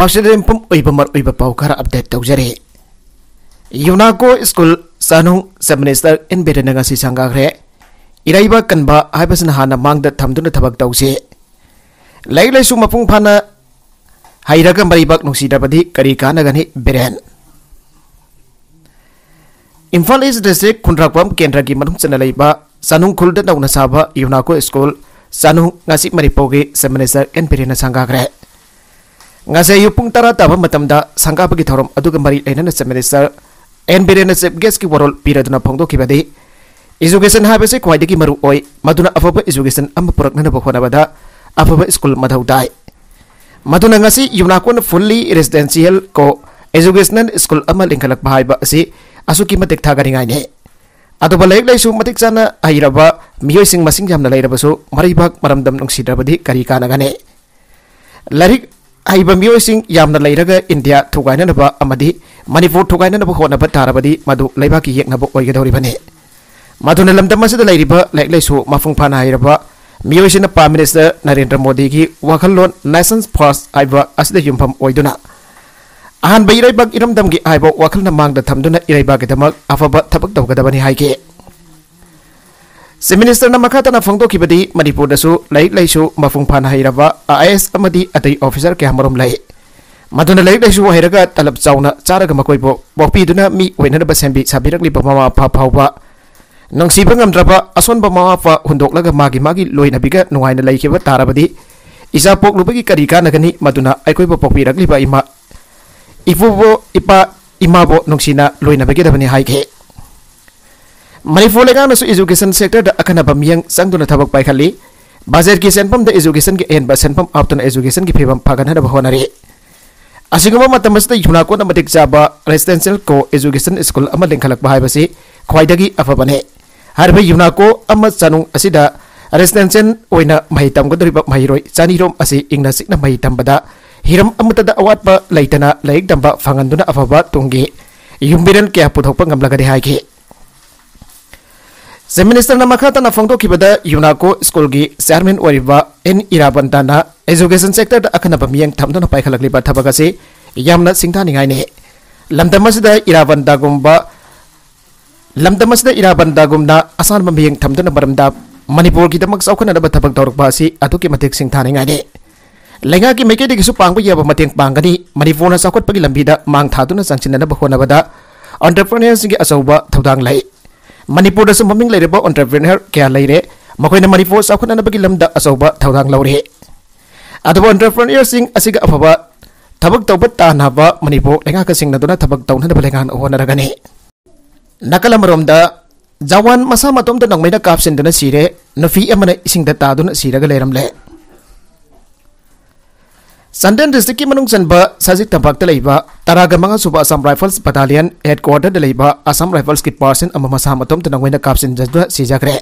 ꯂꯩꯕꯥꯛꯁꯤꯗ ꯏꯝꯄꯝ ꯑꯣꯏꯕ ꯃꯔꯨꯑꯣꯏꯕ ꯄꯥꯎ ꯈꯔ ꯑꯞꯗꯦꯠ ꯇꯧꯖꯔꯤ꯫ ꯌꯨꯅꯥꯀꯣ ꯁ꯭ꯀꯨꯜ ꯆꯥꯅꯨꯡ ꯁꯕ ꯃꯤꯅꯤꯁꯇꯔ ꯑꯦꯟ ꯕꯤꯔꯦꯟꯅ ꯉꯁꯤ ꯁꯪꯒꯥꯈ꯭ꯔꯦ꯫ ꯏꯔꯩꯕ ꯀꯟꯕ ꯍꯥꯏꯕꯁꯤꯅ ꯍꯥꯟꯅ ꯃꯥꯡꯗ ꯊꯝꯗꯨꯅ ꯊꯕꯛ ꯇꯧꯁꯤ꯫ ꯂꯥꯏꯔꯤꯛ ꯂꯥꯏꯁꯨ ꯃꯄꯨꯡ ꯐꯥꯅ ꯍꯩꯔꯒ ꯃꯔꯩꯕꯥꯛ ꯅꯨꯡꯁꯤꯗ꯭ꯔꯕꯗꯤ ꯀꯔꯤ ꯀꯥꯟꯅꯒꯅꯤ ꯕꯤꯔꯦꯟ꯫ इम्फाल ईस्ट डिस्ट्रिक्ट खुंद्राकपम केंद्र की मनुंग चना लेबा चानुंग खुलद नौना साबा यूनाको स्कूल चानुंग ngasi maripoge सब मिनिस्टर एन बिरेन संगाग्रे ngase युपुंग तरा तब मतमदा संगाबगी थौरम अदुग मरी लेना सब minister N Biren chief guest की वरोल पीरदुना फोंदोखिबदि एजुकेशन हाबसे ख्वाइदगी मरु ओय मदुना अफब एजुकेशन अम पुरकनना बखोनाबदा अफब स्कूल मधौदाय मदुना ngasi यूनाकोन फुल्ली रेजिडेंशियल को एजुकेशनल स्कूल अम लिंखलक भाइबा असि असुकी मतिक थागरिंगाय ने अदुबा लाइक लाइसु मतिक जाना हाइरबा मियोइसिंग मसिंग जामना लाइरबसु मरैबाक मरमदम नुंसिद्रबदि करी कानगने लाइक हाइबा मियोइसिंग यामना लाइरगा इंडिया थुगाइननबा अमदि मणिपुर थुगाइननबा होनबा तारबदि मदु लाइबाकी येकनबा ओइगदौरिबने मदुना लमदमसदा लाइरिबा लाइक लाइसु मफुंग फाना हाइरबा मियोइसिना प्राइम मिनिस्टर नरेंद्र मोदी की वखललोन नेशंस फर्स्ट हाइबा असदा युमफम ओइदुना अहन इरैबाक इरमदम की आइबो वखलना मांगदा थमदुना इरैबागदमक अफबा थबक तौगदबनि हाइके चीफ मिनिस्टरना मखातना फोंदोखिबदि मणिपुरदसु लाइक लाइसु मफुंग फाना हाइरबा आईएएस अमदि अतै ऑफिसर के हमरम लै मदुना लाइक लाइसु हाइरगा तलब चाउना चारगा मकोइबो बोपीदुना मी ओइनरबा सेंबी साबिरकलिबा ममा फा फावबा नंसिबा ngamdraba asonba mama fa hundokलाga मागी मागी लोइनबिगा नुवाइना लैखिबा तारबदि इजा पोकलुबगी करी कानगनि मदुना आइकोइबो पोकपिरकलिबा इमा इफुबो इपा इमाबो नुंसिना लोइनबगेदबनि हाइके मणिपुर लेगानसु एजुकेशन सेक्टर द अखनबा मियंग संगदुना थबक पाइखली बजेट की सेनफम द एजुकेशन के एनबा सेनफम आपतुना एजुकेशन की फेबम फागनहनबा होनारे असिगुमा मतमसदा यूनाको नमतिक जाबा रेजिडेंशियल को एजुकेशन स्कूल अमा लिंखलकबा हाइबसि ख्वाइदगी अफबने हरबे यूनाको अमा चानुंग असिदा रेजिडेंशियल ओइना महि तमगदरिबा महिरोय चानिरोम असि इंगना सिकना महि तंबदा हिरम अमतदा अवाटबा लैतना लाइक दंबा फांगंदुना अफबा तुंगी युमबिरन क्या पुथोकपा ngamlagade हाइके चीफ मिनिस्टर ना मखातना फोंदोखिबदा यूनाको स्कूल की चेयरमैन ओरिबा एन इराबंताना एजुकेशन सेक्टर द अखनबा मियंग थमदुना पाइखलकलिबा थबगसे यामना सिंथानिंगाइने लमदमसदा इराबंदागुमना असानबा मियंग थमदुना मरमदा मणिपुर की दमक चौखनदबा थबक तौरकबा असि अदुकी मतिक सिंथानिंगाइने लेंगा की मेकेदिगिसु पांगबा याबा मतेंग पांगनी मणिपुरना चाखोटपगी लंबीदा मांग थादुना चांचिननबा होनबदा एंटरप्रेन्योर्स की अचौबा थौदांग लै मणिपुर ममिंग लेरबा एंटरप्रेन्योर क्या लेरे मखोइना मणिपुर चाखोटनबगी लमदा अचौबा थौदांग लौरे अदुबा एंटरप्रेन्योर्स असिगा अफबा थबक तौबा तानाबा मणिपुर लेंगा का सिंगनदुना थबक तौननबा लेंगान होनरगने नकलमरोमदा जवान मसा मतोमदा नंगमैना कापसिनदुना सिरे नफी अमना इसिंगदा तादुना सिरगा लेरमले संदन डिस्ट्रिक्ट की मनुंग चनबा साजिक तंपाक्ता लेबा तरागा मंगा सुबा Assam rifles battalion headquarter the लेबा असम राइफल्स की पर्सन अमा मसा मतोम तनंगमैना कापसिन जदुना सिजाग्रे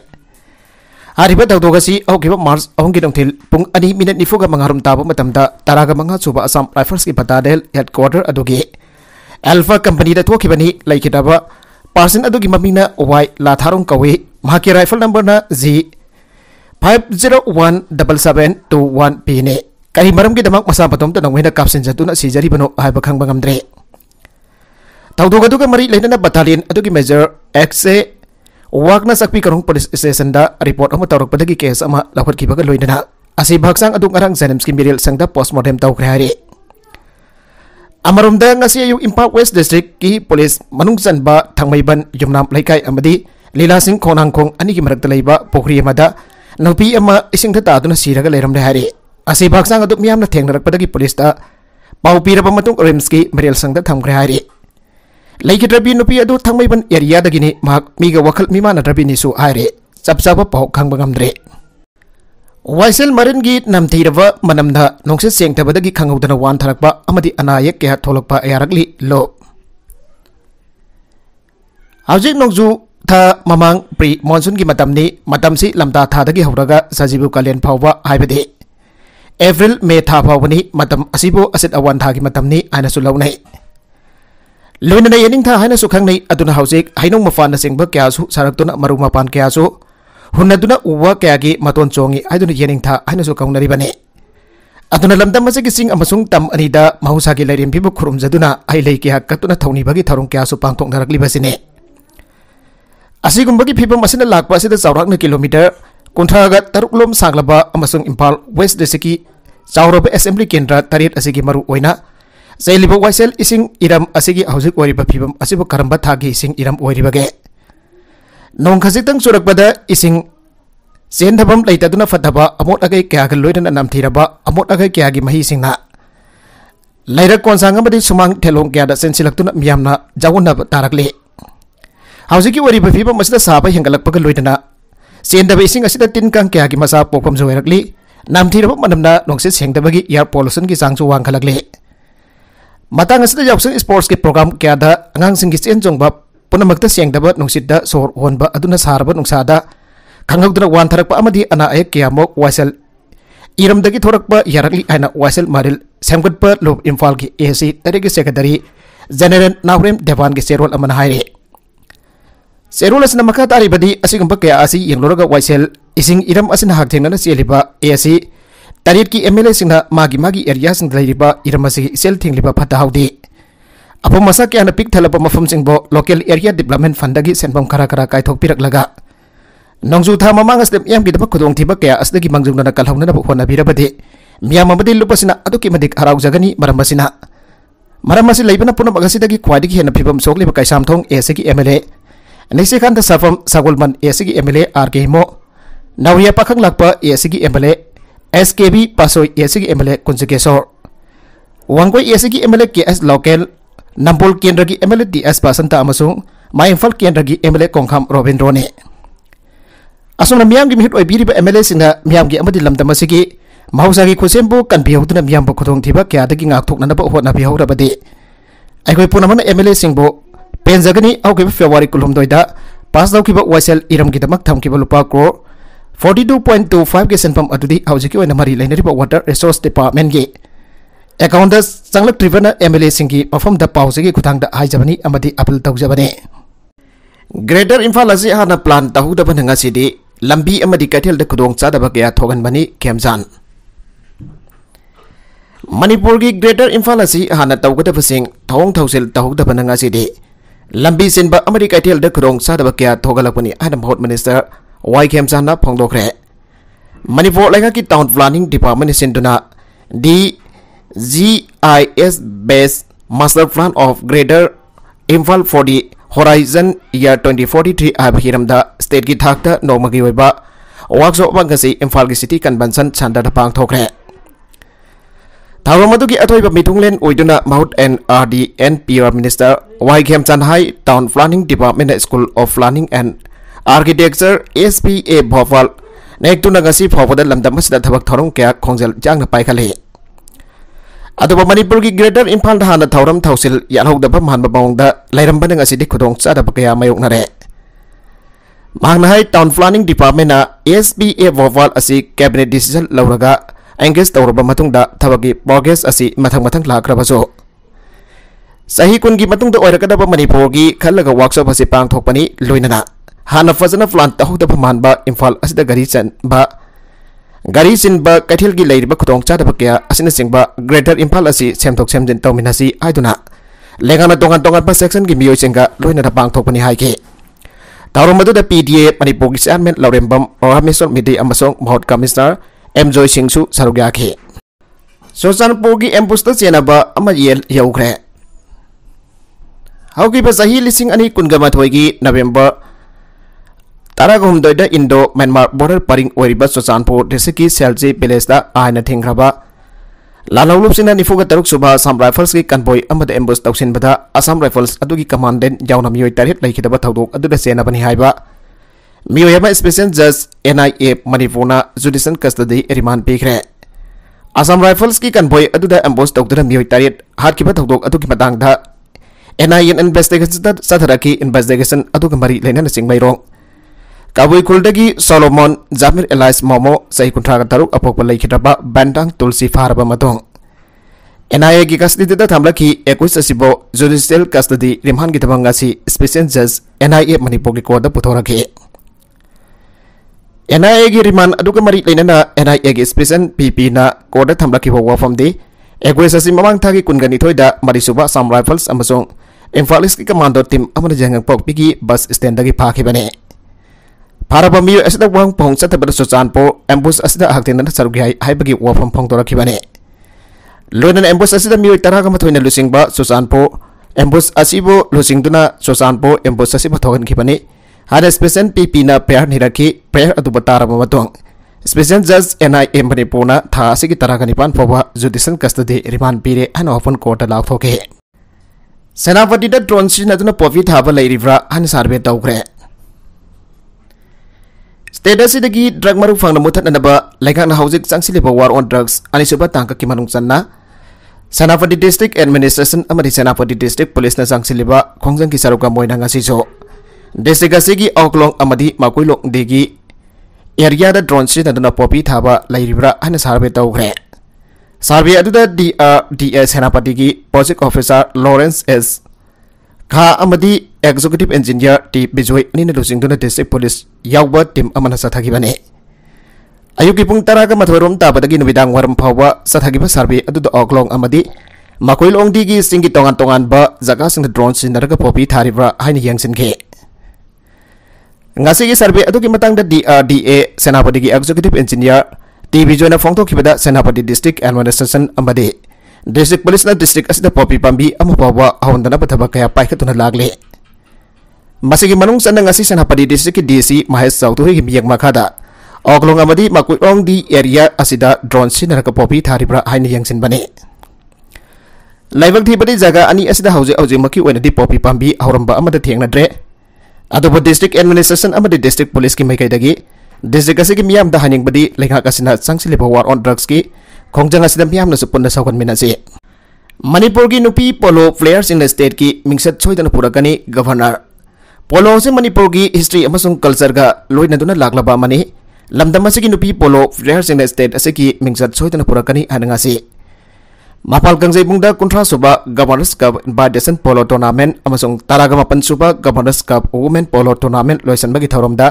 हारिबा दौदोगसी औगिबा मार्च अहोंगी नोंथिल पुंग 2 मिनट 45 ताबा मतमदा तरागा मंगा सुबा असम राइफल्स की बटालियन हेडक्वार्टर अदुगी अल्फा कंपनी दा थोखिबनी लैखिदबा पर्सन अदुगी ममिंगना वाई लाथारोंग कवे माकी राइफल नंबर ना जी 501771 पीने कई मरम की दमक मसा पतोम तनंगमैना कापसिन जदुना सिजरिबनो हाइबा खंगबा ngamdre तौदोगदुगा मरी लेना बटालियन अदुगी मेजर एक्से वाकना सकपी करंग पुलिस स्टेशन दा रिपोर्ट अमा तौरकपदगी केस अमा लखटखिबगा लोइना असि भागसांग अदुग अरंग जेनेम्स की मिरियल संगदा पोस्टमार्टम तौखरे हारे अमरोमदा ngasi ayu Imphal west district की पुलिस मनुंग चनबा थंगमैबन युमनाम लैकाई अमदी लीला सिंह खोनांगखोंग अनि की मरकता लैबा पोखरी अमदा नौपी अमा इसिंगदा तादुना सिरगा लेरमले हारे असि भागसांग अदुग मियामना थेंगनरकपदगी पुलिस दा पाउ पीरबा मतुंग रिम्स की मिरियल संगदा थमखरे हारे लैकिद्रबी नुपी अदु थंगमैबन एरिया दगिनी माक मीगा वखल मिमानद्रबी निसु हारे चपचाबा पाउ खंगबा ngamdre वाइसेल मरिन की नमथीरबा मनमदा नोंसे सेंगथबदगी खंगौदना वान थरकबा अमदि अनायक क्या थोलकपा यारकली लो हौजिक नोंजु था ममांग प्री मॉनसून की मतमनी मतमसी लमदा थादगी हौरगा सजिबु कलेन फावबा हाइबदे एप्रिल मे था फावबनी मतम असिबो असित अवन थागी मतमनी आइनसु लौनै लोइनना येनिंग था हाइनसु खंगनै अदुना हौजिक हाइनोंग मफान सेंगबा क्यासु सारक्तुना मरु मपान क्यासु हुन्नदुना उवा क्या की मतोन चोंगी आइदुना येनिंग था हाइनसु कौनरिबने अदुना लमदम असे सिंग अमसुंग तम अनिदा महौसा की लैरिम फिबु खुरुम जदुना आई लೈ के हक्कतुना थौनी बगी थरुंग क्या सु पांगथोक नरकली बसिने असिगुंबगी फिबम असिना लाकपा असिदा चौराकना किलोमीटर कुंथागा तरुकलोम सांगलबा अमसुंग इम्फाल वेस्ट डिस्ट्रिक्ट चाउरब असेंबली केंद्र तरेट असिगी मरु ओइना जैलिबो वाइसेल इसिंग इरम असिगी हौजिक ओरिबा फिबम असिबो करंबा थागी इसिंग इरम ओरिबगे नोंग खजितंग सुरकबदा इसिंग सेंधबम लैतदुना फतबा अमोट अगै क्याग लोइदना नामथिरबा अमोट अगै क्यागी महिसिंगना लैरक कोनसांग अमदि सुमांग थेलोंग क्यादा सेंसिलक्तुना मियामना जावुनब तारकले हौजिकी ओरिबा फिबम असिदा साबा हेंगलकपग लोइदना सेंधबा इसिंग असिदा तिनकांग क्यागी मसा पोकम जोयरकली नामथिरबा मनमना नोंसे सेंगदबगी एयर पोल्यूशन की चांगसु वांखलकले मतंग असिदा यावसंग स्पोर्ट्स के प्रोग्राम क्यादा अंगांगसिंगी चेंजोंगबा पुनमक्ता सेंगदबा नुंसिदा सोर होनबा अदुना सारबा नुंसादा खंगौदना वानथरकपा अमदि अना अयक क्यामोक वाइसेल इरमदगी थोरकपा यारकली आइना वाइसेल मारिल सेमगतपा लोब इम्फाल की एसी तरेगी सेक्रेटरी जनरल नावरेम देवान के सेरोल अमन हाइरे सेरोल असना मखा तारिबदी असिगुंबा कया असि यंगलोरगा वाइसेल इसिंग इरम असना हाकथेंगना चेलिबा एसी तरेट की एमएलए सिंगना मागी मागी एरिया सिंग लैरिबा इरम असि सेल थिंगलिबा फता हाउदी अपो मसा क्याना पिक थलबा मफम सिंगबो लोकल एरिया डेवलपमेंट फंडगी सेनबम खरा खरा काइथोक पिरकलगा नोंजू था ममांग असदे मियाम की दबक खुदोंग थिबा कया असदगी मंगजुंगना कलहौनना होना बिरबदे मियाम अमदि लुपसिना अदुकी मदिक हराउ जगनी मरमसिना मरमसि लैबना पुनम अगसिदगी ख्वाइदगी हेना फिबम सोकलिबा कैसामथोंग एसगी एमएलए निसेखान सफम सगुलमन एसगी एमएलए आरके हिमो नवरिया पाखंग लाकपा एसगी एमएलए एसकेबी पासोय एसगी एमएलए कुंजकेसोर वांगोय एसगी एमएलए केएस लोकल नंबोल केंद्र की एमएलए डीएस पासंता अमसुंग माइंफल केंद्र की एमएलए कोंखाम रोबिंद्रोने असोना मियाम की मिहित ओइबिरिबा एमएलए सिंगना मियाम की अमदि लमदम असिगी महौसागी खुसेमबु कनबिहौदुना मियाम बु खुदोंग थिबा क्यादगी ngaktoknanaba hotnabihaurabadi aikoi punamana MLA सिंगबु पेंजगनी आउकिबा फेब्रुवारी कुलुमदोइदा पास दाउकिबा वाइसेल इरम की दमक थमकिबा लुपा क्रो 42.25 के सेनपम अदुदी हौजिकी ओइना मरी लैनरिबा वाटर रिसोर्स डिपार्टमेंट की अकाउंट संगलक ट्रिबना एमएलए सिंगी मफमदा पाउजिगी खुथांगदा हाइजबनी अमदि अपील तौजबने ग्रेटर इम्फाल असि हाना प्लान तहुदबा नंगासिदी लंबी अमदि कैथेलदा खुदोंग चादबा कया थोगनबनी खेमजान मणिपुर की ग्रेटर इम्फाल असि हाना तौगदबसिंग थौंग थौसिल तहुदबा नंगासिदी लंबी सिनबा अमदि कैथेलदा खुदोंग चादबा कया थोगलकपनी हाना महत मिनिस्टर वाई खेमजानना फोंगदोखरे मणिपुर लेगा की टाउन प्लानिंग डिपार्टमेंट सिंदुना डी GIS based master plan of Greater Imphal for the Horizon year 2043 hiramda state ki thakta nomagi oiba workshop bangasi Imphal ki city convention chanda da pang thokre tharamadu ki athoiba mitunglen oiduna Mahut and RDN PR minister Y Khemchan Hai town planning department school of planning and architecture SPA Bhopal nektuna ngasi phawada lamdam asida thabak thorong kya khongjal jangna paikhale अदुबा मणिपुर की greater Imphal हाना थौरम थौसिल यालहौदबा मानबा मौंगदा लैरमबन ngasi खुदोंग चादबा कया मायोगनरे मांगना हाई town planning department SPA Bhopal असि कैबिनेट डिसीजन लौरगा एंगेज तौरबा मतुंगदा थबगी प्रोग्रेस असि मथंग मथंग लाक्रबसो सही कुन की मतुंगदा ओइरकदबा मणिपुर की खलगा वर्कशॉप असि पांगथोकपनी लोइनना हाना फजना प्लान तहुदबा मानबा इम्फाल असिदा गरी चनबा गाड़ी सिंबा कैथेल की लैरिबा खुदोंग चादबा कया असिना सिंबा ग्रेटर इम्फाल असि सेमथोक सेमजिन तौमिनासि आइदुना लेगाना तोंगान तोंगान बा सेक्शन की मियोइसिंगा लोइना पांगथोकपनी हाइके तारोमदुदा PDA मणिपुर की चेयरमैन लौरेंबम रामेश्वर मिदि अमसोंग महत कमिश्नर M Joy सिंगसु सरुग्याखे सोसानपुर की एम्बुस्ता चेनाबा अमा येल यौखरे हौकिबा सही लिसिंग अनि कुनगमाथोय की नवेंबर तारागुमदोइदा इंडो म्यांमार बॉर्डर परिंग ओरिबा सोसानपुर डिस्ट्रिक्ट की सेलजी विलेजदा आयना थिंग्रबा लालौलुपसिना निफुगा तरुक सुबा असम राइफल्स की कन्वॉय अमदा एम्बुस तौसिनबदा असम राइफल्स अदुगी कमांडेंट यावना मियोय तारेट लैखिदबा थौदोक अदुदा सेनाबनी हाइबा मियोय एमा स्पेशल जज NIA मणिपुरना जुडिशियल कस्टडी रिमांड पीखरे असम राइफल्स की कन्वॉय अदुदा एम्बुस तौदुना मियोय तारेट हातकिबा थौदोक अदुगी मतंगदा NIA इन्वेस्टिगेशन सथरकी इन्वेस्टिगेशन अदुगा मरी लेना सिंगमैरोंग काबुई खुलदगी सोलोमन जामिर एलाइस मोमो सही कुंथ्रागा तरुक अपोकपा लैखिद्रबा बैंडांग तुलसी फारबा मतोंग NIA की कस्टडीदा थामलकी 21 असिबो जुडिशियल कस्टडी रिमांड की तबंगासी स्पेशल जज NIA मणिपुर की कोर्ट पुथोरखे NIA की रिमांड अदुग मरी लेना NIA की स्पेशल PP ना कोर्ट थमलखिबा वाफमदि एग्वेस असि ममांग थागी कुनगनि थोइदा मरिसुबा साम राइफल्स अमसोंग इम्फाल ईस्ट की कमांडो टीम अमन जंगंग पोकपी की बस स्टैंड दगी फाखिबने फारबा मियो असदा वांग पोंग चतबद सुचानपो एम्बुस असदा हक्तेन सरुगी हाइबगी वाफम फोंगदोरखिबने लोनन एम्बुस असदा मियो तरागा मथोइना लुसिंगबा सुचानपो एम्बुस असिबो लुसिंगदुना सुचानपो एम्बुस असिबो थोगनखिबने हाना स्पेशल PP ना पेयर निरखि पेयर अदुबा तारबा मतोंग स्पेशल जज NIA मणिपुरना था असिगी तरागा निपान फोबा जुडिशियल कस्टडी रिमांड पीरे हाना ओपन कोर्ट लाथोके सेनापति ड्रोन सिजनदुना पोफी थाबा लैरिब्रा हाना सर्वे तौग्रे state असिदगी drug Maru फंगना मुथतनबा लैगांगना हौजिक चांगसिलिबा war on drugs अनिसुबा तांका की मनुंग चन्ना सेनापति डिस्ट्रिक्ट एडमिनिस्ट्रेशन अमरी सेनापति डिस्ट्रिक्ट पुलिस ना चांगसिलिबा खोंजंग की सरुका मोइना ngasiso डिस्ट्रिक्ट असिगी औक्लोंग अमदी माकुइलोंग देगी एरिया ड्रोन सिजनदुना पोफी थाबा लैरिब्रा हाना सर्वे तौग्रे सर्वे अदुदा DRDS सेनापति की प्रोजेक्ट ऑफिसर लॉरेंस एस खा अमदी एग्जीक्यूटिव इंजीनियर टी बिजोय निना लुसिंगदुना डिस्ट्रिक्ट पुलिस यावबा टीम अमना सथागिबने अयुकी पुंग तरागा मथोरोम ताबदगी नुबिदांग वरम फावबा सथागिबा सर्वे अदुदा औक्लोंग अमदी माकुइलोंग दिगी सिंगी तोंगान तोंगान बा जगा सिंग drone सिजनरगा पोफी थारिब्रा हाइना यंगसिनखे ngasi survey adu ki matang da DRDA senapati ki executive engineer TV joina phongthok khibada senapati district administration amade district police na district asida popi pambi ama pawa ahondana pathaba kaya paikhatuna lagle masigi manung sanna ngasi senapati district ki DC mahesh sautu hi miyak makhada oklong amadi makuirong di area asida drone sinaraka popi tharibra haina yangsin bane laibak thibadi jaga ani asida hauji maki oina di popi pambi ahoramba amada thengna dre अदुब district administration अमदी district police की मैकैदगी district असिगी मियाम दा हानिंगबदी लेखाक असिना चांगसिलिबा war on drugs की खोंजंग असिदा मियामना सुपुन्ना सौगनमिनासे मणिपुर की नुपी polo players in state की मिंगसत छोइदना पुरकनी गवर्नर पोलो से मणिपुर की हिस्ट्री अमसुंग कल्चर गा लोइनदुना लागलबा मनी लमदम असिगी नुपी पोलो प्लेयर्स इन स्टेट असिगी मिंगसत छोइदना पुरकनी हानंगासी मापाल गंजेबुंगदा कुंट्रा सुबा governor's cup invitation polo tournament अमसुंग तारागमपन सुबा governor's cup women polo tournament लोइसनबगी थौरमदा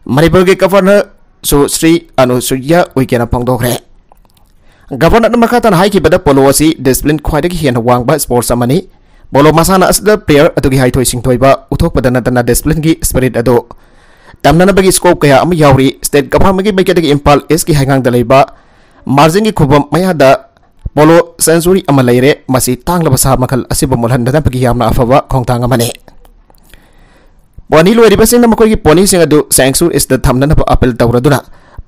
मणिपुर के गवर्नर सुश्री अनुसुया उइकेना फोंदोखरे गवर्नर मखातन हाइकिबदा पोलो असि डिसिप्लिन ख्वाइदगी हेन वांगबा स्पोर्ट्स अमनी पोलो मसाना असदा प्लेयर अदुगी हाइथोइ सिंथोइबा उथोकपदा नतना डिसिप्लिन की स्पिरिट अदो तमननबगी स्कोप कया अम यावरी स्टेट गवर्नमेंट मैकेदगी इम्फाल ईस्ट की हाइगांग दलैबा मार्जिन की खुबम मयादा पोलो सेंचुरी अमा लेरे मसी तांगलबा सा मखल असिबा मोलहनदना पगी यामना अफबा खोंगतांग अमने पोनी लोरिबसिंग मखोगी पोनी सिंग अदु सेंचुर इस द थमनना अपील तौरदुना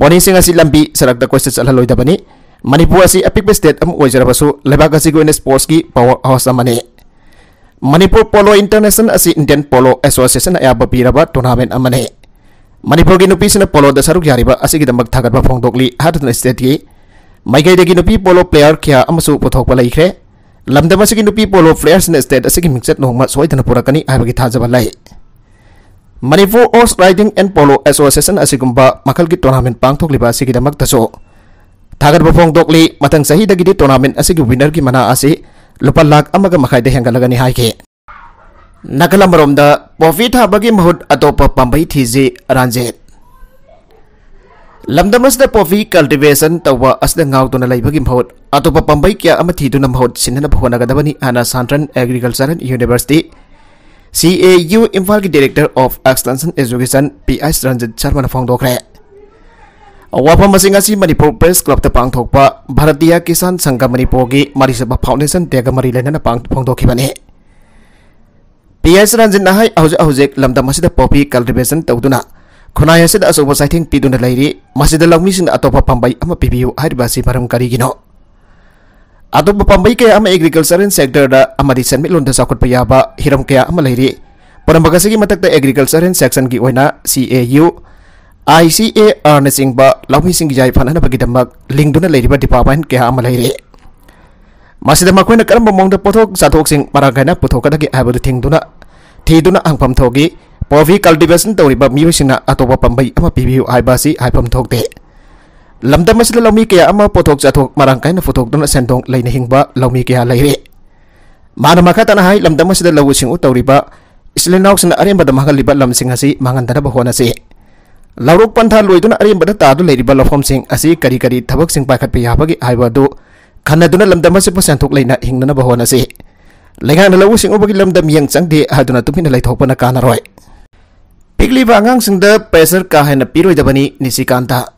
पोनी सिंग असि लंबी सड़क द क्वेश्चन चलहलोइदबनी मणिपुर असि अपिक स्टेट अम ओइजरबसु लेबाक असि गोइन स्पोर्ट्स की पावर हाउस अमने मणिपुर पोलो इंटरनेशनल असि इंडियन पोलो एसोसिएशन अयाबा पीरबा टूर्नामेंट अमने मणिपुर की नुपीसिना पोलो द सरुक यारिबा असि दमक थागतबा फोंदोकली हादन स्टेट की मैकैदगी नुपी पोलो प्लेयर क्या अमसु पुथोकपा लैख्रे लमदम असिगी नुपी पोलो प्लेयर्स इन स्टेट असिगी मिंगसत नोंगमा सोइदना पुरकनी हाइबगी थाजबा लै Manipur horse riding and polo association असिगुंबा मखल की टूर्नामेंट पांगथोकलिबा असिगी दमक्तसो थागतबा फोंदोकली मतंग सहीदगी टूर्नामेंट असिगी विनर की मना असि लुपा लाख अमगा मखाइदे हेंगलगनी हाइके नकलमरोमदा पोफी थाबगी महुत अतोपा पंबई थीजे रांजेत लमदमसदा पोफी कल्टिवेशन तवा असदा गाउतुना लैबगी महुत अतोपा पंबई क्या अमा थीदुना महुत सिन्नना भोनगदबनी आना central agricultural university CAU Imphal की director of extension education PS Ranjit Sharma फोंदोखरे वाफम असिंगासी मणिपुर प्रेस क्लब ता पांगथोकपा भारतीय किसान संघ मणिपुर की मरिसबा फाउंडेशन तेगा मरि लेना फोंदोखिबने PS रंजित नाहाय हौजिक लमदम असिदा पोफी कल्टिवेशन तौदुना खुनाय असिदा असोबा साइथिंग पिदुना लैरी मसिदा लौमिसिन अतोपा पंबई अमा पिबियु हाइबासी मरम करिगिनो अतोपा पंबई के अमा एग्रीकल्चरल सेक्टर दा अमदि सनमिलोन दा साखुटपा याबा हिरम के अमा लैरी परमबगसिगी मतकता एग्रीकल्चरल सेक्शन की ओइना CAU ICAR na singba lawmising jai fanana bagidamag lingduna leiriba department ke ama leire masida makoina karamba mongda pothok sathok sing maragaina pothokada ki abu thingduna thiduna angpam thogi pofi cultivation toriba miusina atoba pambai ama pibiu aibasi aipam thokte lamda masila lawmi ke ama pothok sathok marangkaina pothok duna sendong leina hingba lawmi ke leire mana makata na hai lamda masida lawusing u toriba islenauk sina aremba da mahaliba lamsing hasi mangandana bahona se Lauruk Pantha Loiduna Arimbada Tadu Lady Balofom Sing, Asi Kari Kari Tabak Sing Pakapi Habagi Ibadu, Kanaduna Lamdamasipa Santuk Lena Hingana Bahona say. Legan Lawu Sing Obagilam Dam Yang Sangde Haduna Tupin like Hopana Kanaroy. Pigli Bangang Sing the Pressure Kahana Piro Dabani Nisikanta.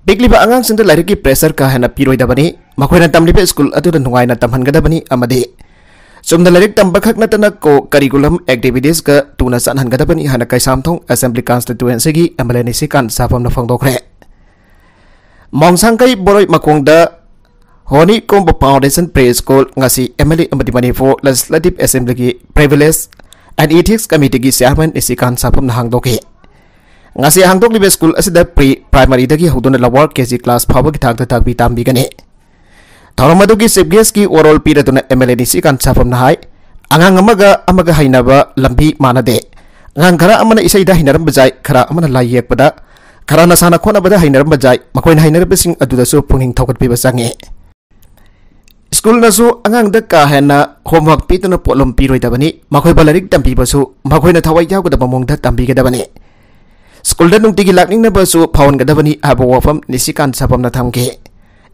Pigli Bangang Sing the Lariki Pressure Kahana Piro Dabani, Makwena Tamlipe School Atu the Nuaina Tamhangadabani Amade. Sum the Larik Tambakak Natana co curriculum activities ka Tuna San Hangadabani Hanakai Samthong Assembly Constituency Amelenisikan Sapam na Fangdokre. Mongsangkai Boroi Makongda Honi Combo Foundation Praise School Ngasi Emily Amadimani for Legislative Assembly Privilege and Ethics Committee Chairman Isikan Sapam na Hangdoke. Ngasi Hangdok Libe School as the pre-primary dagi Huduna Lawar KG class Power Tag the Tagbi Tambigane. Tauramadu ki Sibges ki oral period na MLNC kan sapam na hai angang amaga hainaba lambi manade ngang khara amana isai da hinaram bajai khara amana layak pada khara nasana khona bada hinaram bajai makoin hainar besing aduda su punging thokat pi basange school na su angang da ka hena homework pi tuna polom pi roi dabani makoi balarik tampi basu makoi na thawai yaw da bamong da tambi ga dabani school da nungti gi lakning na basu phawon ga dabani abo wafam nisikan sapam na thamke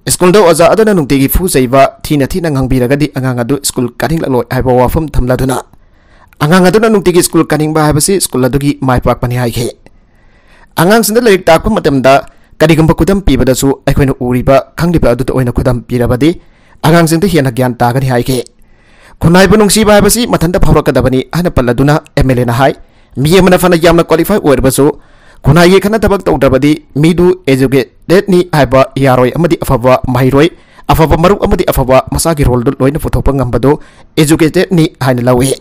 School do aza adana nungtigi fu saiba thina ngangbiragadi angang adu school kaning lakloi haiba wafam thamladuna angang aduna nungtigi school kaning ba haibasi school adugi maipak pani haike angang sinda laik takpa matamda kadigamba kudam pibadasu aikhoina uriba khangdiba adu oina kudam pirabadi angang sinda hiana gyan tagani haike khunai bu nungsi ba haibasi mathanda phawrakadabani hana palladuna MLA na hai mi amana fana yamna qualify oirbasu Kuna ye kana tabak tau dabadi midu educated ni haiba yaroi amadi afaba mahiroi afaba maru amadi afaba masagi role loina photopa ngambado educated ni haina lawe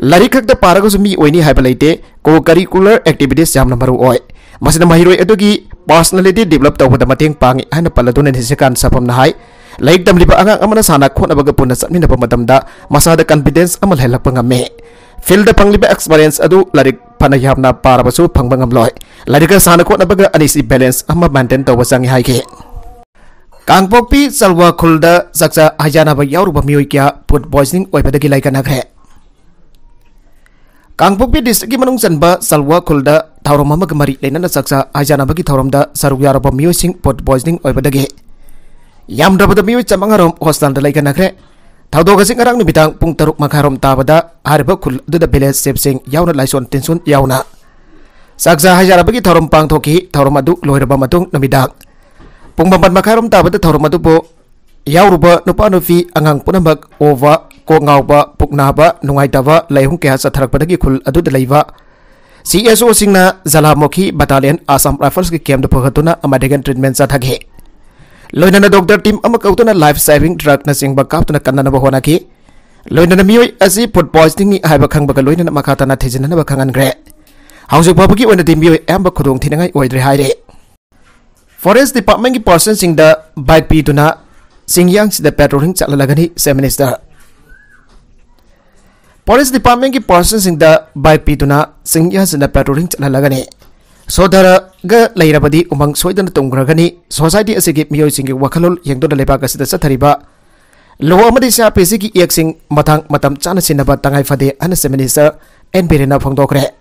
larikak da parago mi oini haiba leite co curricular activities jamna maru oi masina mahiroi adugi personality develop tau bada mateng pangi haina paladuna hisekan sapam na hai laik damliba angang amana sana khona baga punna satmina pamadamda masada confidence amal helak pangame Field the Pangliba experience adu larik panayamna parabasu pangbangam loy. Larika sana ko nabaga anisi balance amma maintain to wasangi haike. Kangpokpi salwa khulda saksa hajana ba yauru ba mioi kya food poisoning oi padagi lai kana kre. Kangpokpi district ki manung sanba salwa khulda thaurom ma gamari lena na saksa hajana ba ki thaurom da saru yaro ba mioi sing food poisoning oi padagi. Yam da ba mioi chamangarom hostan da lai kana kre. Taudo gasing arang nubitang pung taruk makarom tabada harba kul duda village sepsing yauna laison tensun yauna saksa hajara bagi thorom pang thoki thorom adu loiraba matung nubidang pung bamban makarom tabada thorom adu bo yauruba nupa nufi angang punambak ova ko ngauba puknaba nungaitaba laihung kya satharak padagi kul adu da leiba CSO singna Jalamoki Battalion Assam Rifles ki camp da phagatuna amadegan treatment sa thage Loinana doctor team amakautu na life saving drug na sing bakap na kanana bahona ki loinana mioi asi food poisoning ni haiba khang baka loinana makata na thejina na bakhangan gre hausu babagi ona team mioi amba khudong thinangai oidre haire forest department ki person sing da bike pi tuna singyang si da patrolling chala lagani minister forest department ki person sing da bike pi tuna singyang si da patrolling chala lagani Sodara ga lairabadi umang soidana tunggragani society asigi miyoi singi wakalol yengdo da lebaga sida sathariba lo amadi sa pesi ki yaksing matang matam chana sinaba tangai fade ana minister en birena phangdokre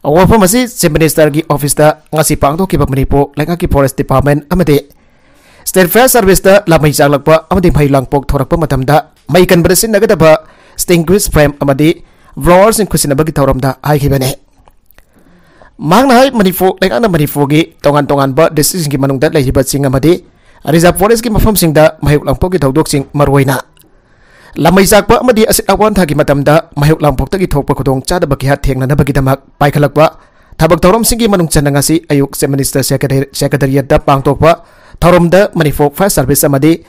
awapam asi minister gi office da ngasi pangdo ki bamnipo lenga ki forest department amade state fair service da lamai chaglakpa amadi phailang pok thorakpa matamda mai kan brasin nagadaba extinguish frame amadi blowers in kusinaba gi thoramda ai khibane Mang hai manifu lekana manifu gi tongan ba decision ki manungda leiba singa madi reserve forest ki mafam singda mahuk langpok ki thodok sing marwaina lamai jakpa amadi asit awan thagi matamda mahuk langpok ta ki thokpa khudong chada ba ki ha thengna na ba ki damak paikhalakpa thabak thorom sing ki manung chananga si ayuk se minister secretariat da pangtokpa thorom da manifu fire service amadi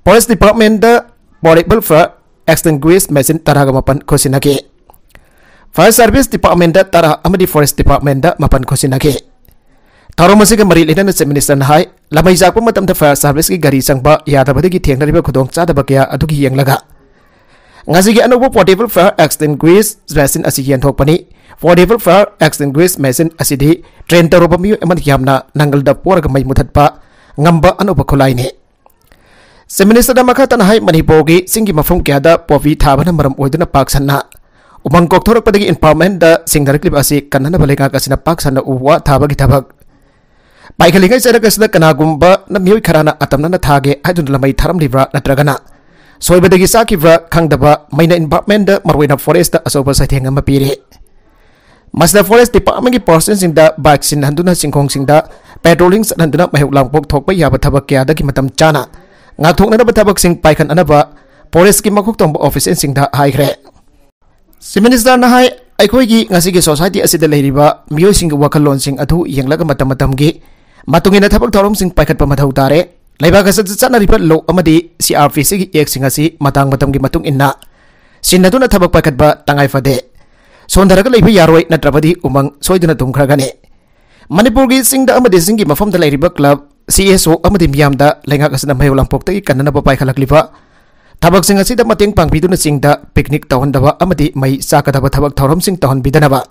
forest department da portable for extinguish machine taragamapan khosinaki Fire Service Department da tara amadi Forest Department da mapan khosinake Tharom asiga mari lena na minister na hai lamai jakpa matam da Fire Service ki gari sangba yadabadi ki thengnariba khudong chadaba kya adugi yenglaga ngasi gi anobo portable fire extinguish machine asi yen thokpani portable fire extinguish machine asidi train taroba mi eman yamna nangal da porga mai muthatpa ngamba anoba khulai ne minister da makha tan hai manipogi singi mafum kya da povi thabana maram oiduna paksanna Umang कोकथोरकपदगी informant सिंगरक्लिप असी कन्नन बलेगा कसिना पाक सन उवा थाबगी थबक पाइखलिंगै चरकसदा कनागुम्बा नमियोय खराना अतमना थागे हाइदुन लमै थारमलिब्रा नत्रगना सोइबदगी साकिब्रा खंगदबा मैना informant मरवेना forest असोबा साइथेंग अमा पीरे मसदा forest department की person सिंगदा bike सिन हंदुना सिंखोंग सिंगदा patrolling हंदुना महuk langpok थोकपा याबा थबक क्यादगी मतम चाना ngathoknaba thabak sing paikhan anaba forest ki makuk tong office singda haigre Chief Minister na hai aikhoi gi ngasi gi society asida leiriba miyoi sing wakalon sing adu yenglaga matam gi matungina thabak thorom sing paikhat pa mathau tare leiba ga satna ripa lo amadi CRPC gi ek sing asi matang matam gi matung inna sinnaduna thabak paikhat ba tangai fade sondaraga leiba yaroi natrabadi umang soiduna tumkhragane Manipur gi singda amadi sing gi mafam da leiriba club CSO amadi miyamda lengak asna mayu lampok tagi kanana ba paikhalak liba Thabak sing asida mateng pangpiduna singda picnic tahondaba amadi mai sakadaba thabak thorom sing tahon bidanaba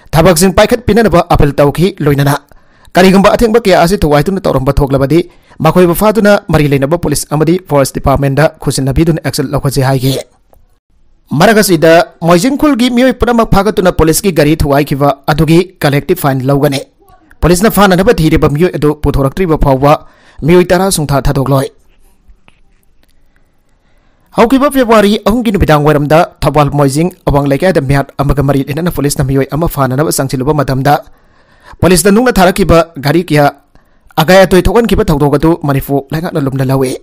Thabak sing paikhat pinanaba apel tawki loinana karigamba athengba kya asi thuwaituna toromba thoklabadi makhoi ba faduna mari leinaba police amadi forest department da khusinna bidun action lokhaje haige Maragasida moijingkhul gi miyoi purama phagatuna police ki gari thuwai khiwa adugi collective fine lawgane Police na fana naba thiri ba miyoi adu puthoraktri ba phawwa miyoi tara sungtha thadokloi Haukiba February ahungi nubidang waramda Thawal Moijing awang laikai da miat amaga mari inana police na miyoi ama fana naba sangsiluba matamda Police na nungna tharakiba gari kya agaya toy thokan kiba thawdogatu Manifu lainga na lumna lawe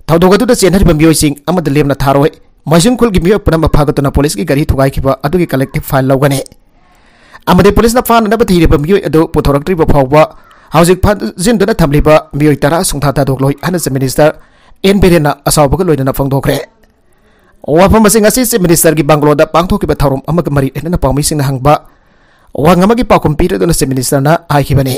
Thawdogatu da chenhariba miyoi sing ama da lemna tharoi Moijingkhul gi miyoi punama phagatuna police ki gari thugai kiba adugi collective file lawgane Amade police na fana naba thiri ba miyoi adu puthoraktri ba phawwa Haujik jinduna thamliba miyoi tara sungtha thadokloi hana Chief Minister Enberena asawbaga loidana fangdokre Wafam masing asi Chief Minister gi Bangaloda pangthokiba tharom amaga mari enana pawmi singna hangba wangamagi pakum piraduna Chief Minister na haikibani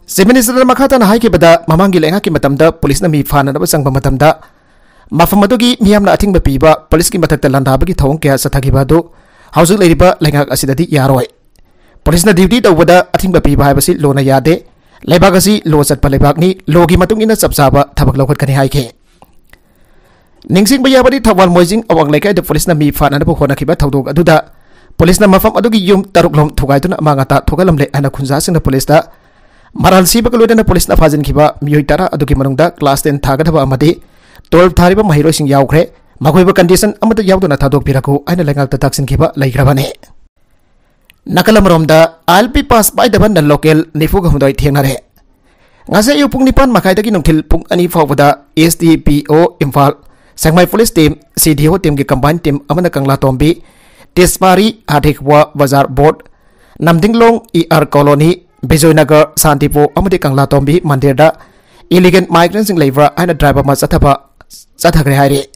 Chief Minister na makhata na haikibada mamangi lenga ki matamda police na mi fana na sangba matamda mafam adugi miyamna athingba piba police ki mathakta landabagi thawong kya sathagiba do haujik leiriba lenga asidadi yaroi police na duty tawbada athingba piba haibasi lona yade Lebagasi lo satpa lebagni logi matung ina sabsaba thabak lokhat kani haike Ningsing bayabadi Thawal Moijing awang laikai da police na mi fana na bukhona khiba thawdog aduda police na mafam adugi yum taruklom thugaituna amangata thogalamle ana khunja singna police da maral siba kalodena police na fajin khiba miyoi tara adugi manungda class 10 thagadaba amadi 12 thariba mahiro sing yawkhre magoiba condition amata yawduna thadok piraku aina lengal ta taksin khiba laikhrabane Nakalamromda alpi pass by the band local nifuga hundoi thenare ngase yu pung nipan makai dagi nongthil pung ani fawda SDPO Imphal Sangmai police team CDO team gi combined team amana kangla tombi Tesmari Hathikwa Bazar board Namdinglong ER colony Bijoynagar Santipo amadi kangla tombi mandirda illegal migrants sing labor ana driver ma sathagre haire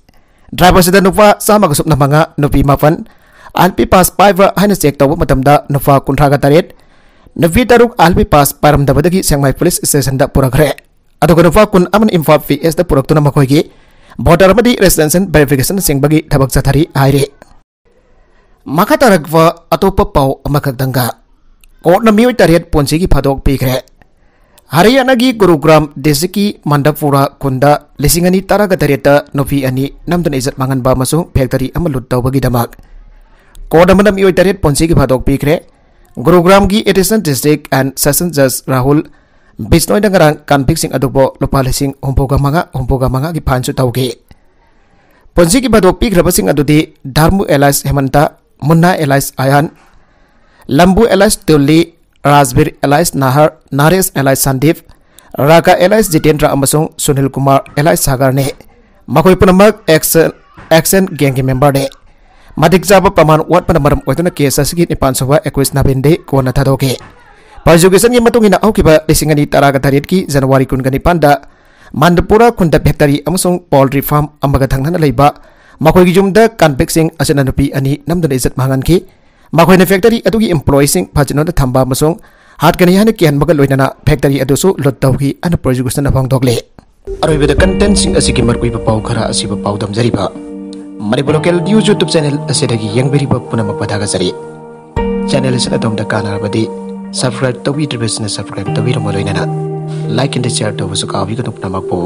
driver sida nupa sama gasupna manga nupi mafan Alpi pass piver haina check taw matamda nufa kunthraga taret nufi taruk alpi pass param dabadagi Sangmai police station da puragre adugo nufa kun aman Imphal PS da puraktuna makoigi border amadi residential verification singbagi thabak chathari haire makataragwa atopa pau amakagdanga court na miyoi taret ponsi gi phadok pikre Haryana gi Gurugram Desiki Mandapura kunda lisingani taraga tareta nufi ani namdan izat mangan ba masung factory amalut tawbagi damak Kodamana miyoi taret ponsi ki phadok pikre Gurugram gi Edison District and Session Judge Rahul Bisnoy dangarang kanpik sing adubo lopalising humpoga manga ki phansu tawge ponsi ki phadok pikraba sing adudi Dharmu Elias Hemanta Munna Elias Ayan Lambu Elias Tulli Rajbir Elias Nahar Nares Elias Sandip Raka Elias Jitendra amasung Sunil Kumar Elias Sagar ne makoi punamak action gang ki member ne Madik jaba paman wat panamaram oituna case asigi nipan soba 21 na bende kona thadoke Pajugesan gi matungina aukiba lisingani taraga tarit ki January kun gani panda Mandapura kunda factory amasung poultry farm amaga thangna leiba makoi gi jumda kanpek sing asana nupi ani namdan izat mangan ki makoi na factory adugi employee sing phajino da thamba amasung hat kani hana kian maga loinana factory adusu lottawhi ana pajugesan na phangdokle aroibeda content sing asigi markoi ba pau khara asiba pau damjariba Manipur local news YouTube channel asidagi yangberiba punama padhagasari channel isana domda kanarabadi subscribe tawi business subscribe tawi romoloinana like and share to wasu kawi kanuk namakpo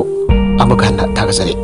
amaghanna thagasari